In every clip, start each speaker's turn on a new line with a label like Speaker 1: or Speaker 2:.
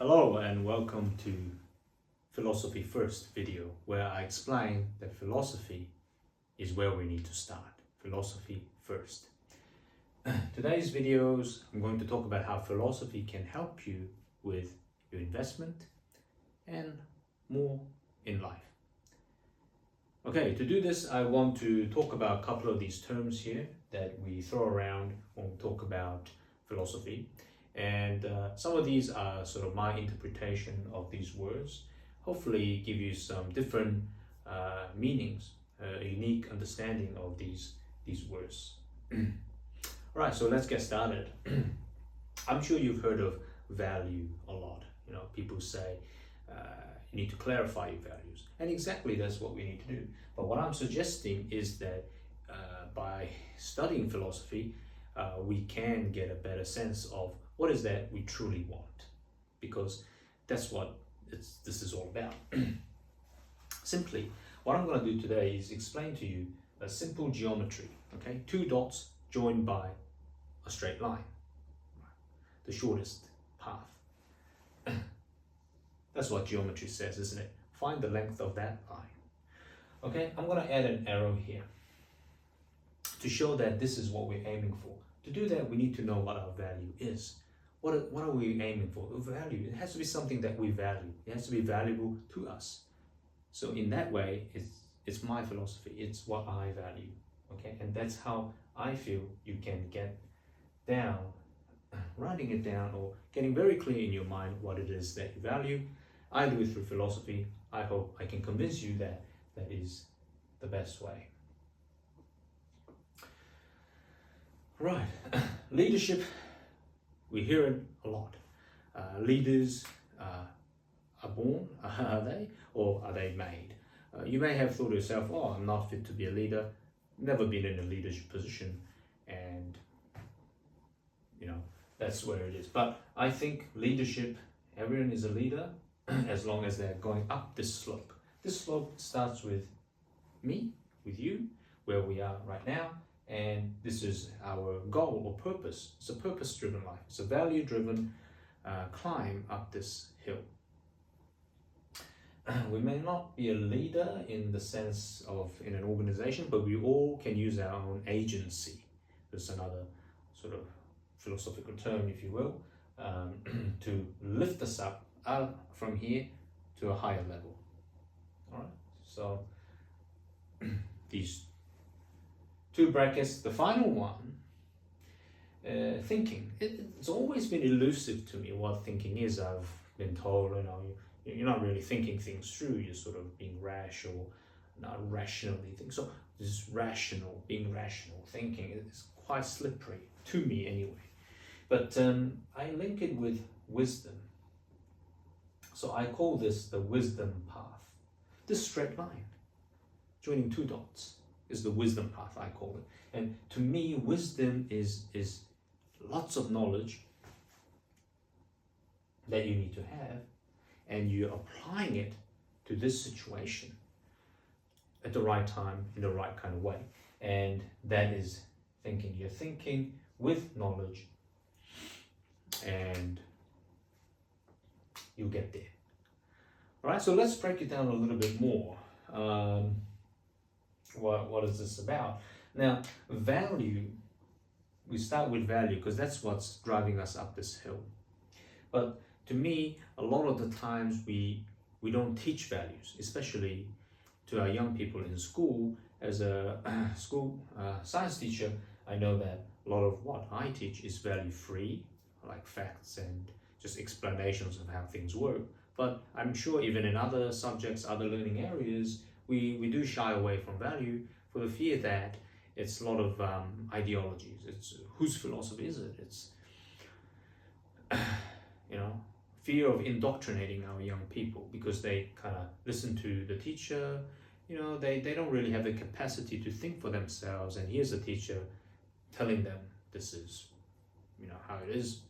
Speaker 1: Hello and welcome to Philosophy First video, where I explain that philosophy is where we need to start. Philosophy first. Today's videos, I'm going to talk about how philosophy can help you with your investment and more in life. Okay, to do this, I want to talk about a couple of these terms here that we throw around when we talk about philosophy. And some of these are sort of my interpretation of these words. Hopefully give you some different meanings, a unique understanding of these words. Alright, so let's get started. I'm sure you've heard of value a lot. You know, people say you need to clarify your values. And exactly that's what we need to do. But what I'm suggesting is that by studying philosophy, we can get a better sense of what is that we truly want, because that's what this is all about. Simply, what I'm going to do today is explain to you a simple geometry, okay? Two dots joined by a straight line, the shortest path. That's what geometry says, isn't it? Find the length of that line. Okay, I'm going to add an arrow here to show that this is what we're aiming for. To do that, we need to know what our value is. What are we aiming for? Value. It has to be something that we value. It has to be valuable to us. So in that way, it's my philosophy. It's what I value. Okay, and that's how I feel you can get down, writing it down or getting very clear in your mind what it is that you value. I do it through philosophy. I hope I can convince you that that is the best way. Right, leadership. We hear it a lot. Leaders are born, are they? Or are they made? You may have thought to yourself, oh, I'm not fit to be a leader, never been in a leadership position, and you know, that's where it is. But I think leadership, everyone is a leader as long as they're going up this slope. This slope starts with me, with you, where we are right now. And this is our goal or purpose. It's a purpose-driven life. It's a value-driven climb up this hill. We may not be a leader in the sense of in an organization, but we all can use our own agency. There's another sort of philosophical term, if you will, to lift us up from here to a higher level. All right. So these two brackets, the final one, thinking. It's always been elusive to me what thinking is. I've been told, you know, you're not really thinking things through, you're sort of being rash or not rationally think. So this rational, being rational, thinking is quite slippery, to me anyway. But I link it with wisdom. So I call this the wisdom path. This straight line, joining two dots, is the wisdom path, I call it. And to me, wisdom is lots of knowledge that you need to have, and you're applying it to this situation at the right time, in the right kind of way. And that is thinking. You're thinking with knowledge, and you'll get there. All right, so let's break it down a little bit more. What is this about? Now, value, we start with value because that's what's driving us up this hill. But to me, a lot of the times we don't teach values, especially to our young people in school. As a school science teacher, I know that a lot of what I teach is value-free, like facts and just explanations of how things work. But I'm sure even in other subjects, other learning areas, we do shy away from value for the fear that it's a lot of ideologies. It's whose philosophy is it? It's you know, fear of indoctrinating our young people because they kind of listen to the teacher. You know, they don't really have the capacity to think for themselves. And here's a teacher telling them this is, you know, how it is.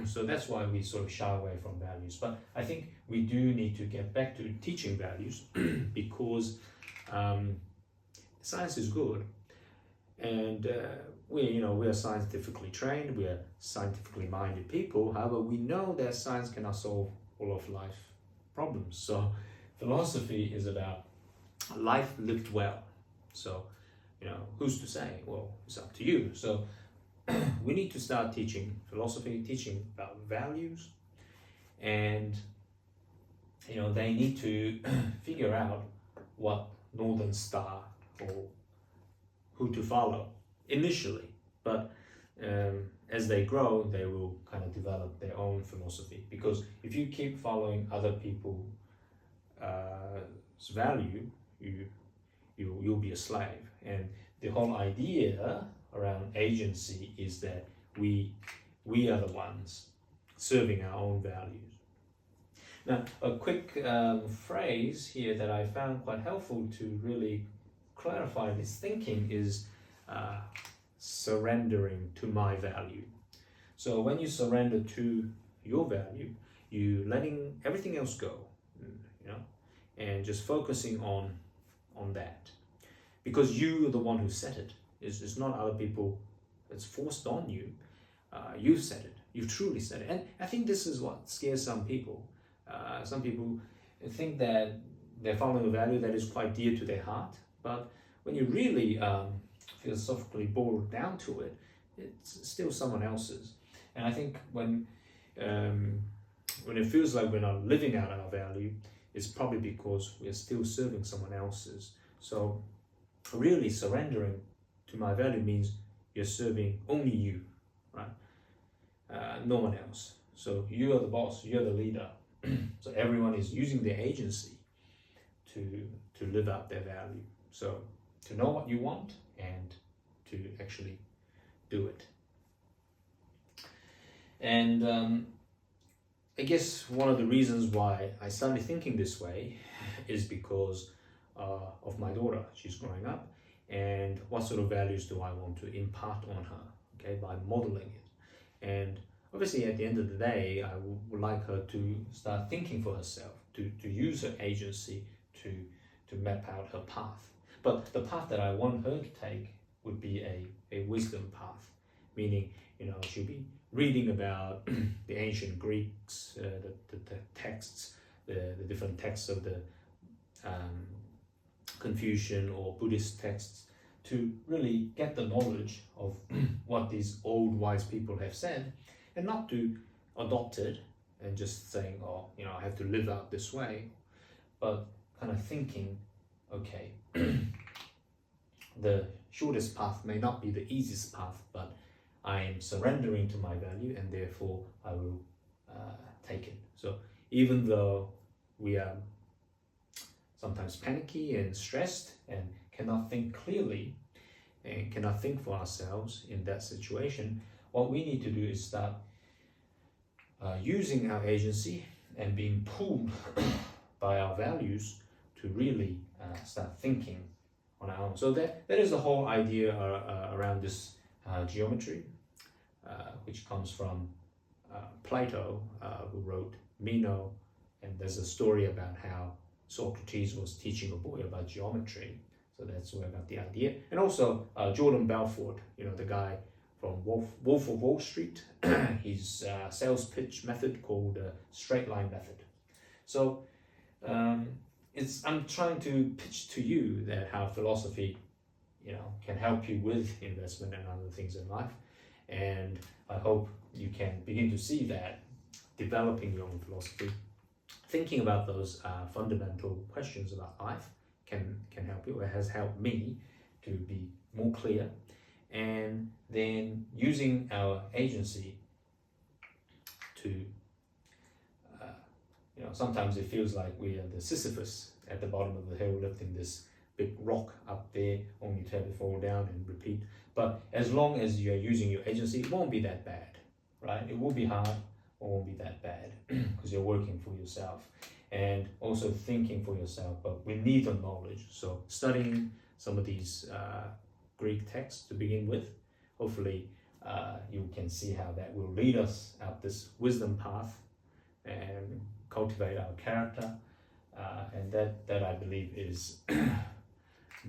Speaker 1: So that's why we sort of shy away from values. But I think we do need to get back to teaching values because science is good. And we are scientifically trained, we are scientifically minded people. However, we know that science cannot solve all of life problems. So philosophy is about life lived well. So, who's to say? Well, it's up to you. So we need to start teaching philosophy, teaching about values, and they need to figure out what Northern Star or who to follow initially, but as they grow, they will kind of develop their own philosophy. Because if you keep following other people's value, you'll be a slave. And the whole idea around agency is that we are the ones serving our own values. Now, a quick phrase here that I found quite helpful to really clarify this thinking is surrendering to my value. So when you surrender to your value, you letting everything else go, and just focusing on that, because you are the one who set it. It's not other people. It's forced on you. You've said it. You've truly said it. And I think this is what scares some people. Some people think that they're following a value that is quite dear to their heart, but when you really philosophically boil down to it, it's still someone else's. And I think when it feels like we're not living out our value, it's probably because we're still serving someone else's. So really surrendering to my value means you're serving only you, right? No one else. So you are the boss, you're the leader. So everyone is using their agency to live out their value. So to know what you want and to actually do it. And I guess one of the reasons why I started thinking this way is because of my daughter. She's growing up, and what sort of values do I want to impart on her, okay, by modeling it. And obviously at the end of the day, I would like her to start thinking for herself, to use her agency to map out her path. But the path that I want her to take would be a wisdom path, meaning, she'll be reading about the ancient Greeks, the texts, the different texts of the Confucian or Buddhist texts, to really get the knowledge of what these old wise people have said, and not to adopt it and just saying, I have to live out this way, but kind of thinking, okay, the shortest path may not be the easiest path, but I am surrendering to my value, and therefore I will take it. So even though we are sometimes panicky and stressed and cannot think clearly and cannot think for ourselves in that situation, what we need to do is start using our agency and being pulled by our values to really start thinking on our own. So that is the whole idea around this geometry, which comes from Plato, who wrote Meno, and there's a story about how Socrates was teaching a boy about geometry. So that's where I got the idea. And also Jordan Belfort, the guy from Wolf of Wall Street, his sales pitch method called straight line method. So I'm trying to pitch to you that how philosophy, can help you with investment and other things in life. And I hope you can begin to see that developing your own philosophy, thinking about those fundamental questions about life can help you. It has helped me to be more clear, and then using our agency to, sometimes it feels like we are the Sisyphus at the bottom of the hill lifting this big rock up there, only to have it fall down and repeat. But as long as you're using your agency, it won't be that bad, right? It will be hard, but it won't be that bad because you're working for yourself and also thinking for yourself. But we need the knowledge. So studying some of these Greek texts to begin with, hopefully you can see how that will lead us out this wisdom path and cultivate our character. And that I believe is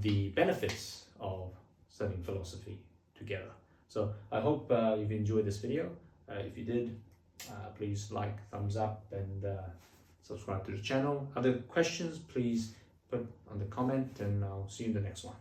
Speaker 1: the benefits of studying philosophy together. So I hope you've enjoyed this video. If you did, please like, thumbs up, and subscribe to the channel. Other questions, please put on the comment, and I'll see you in the next one.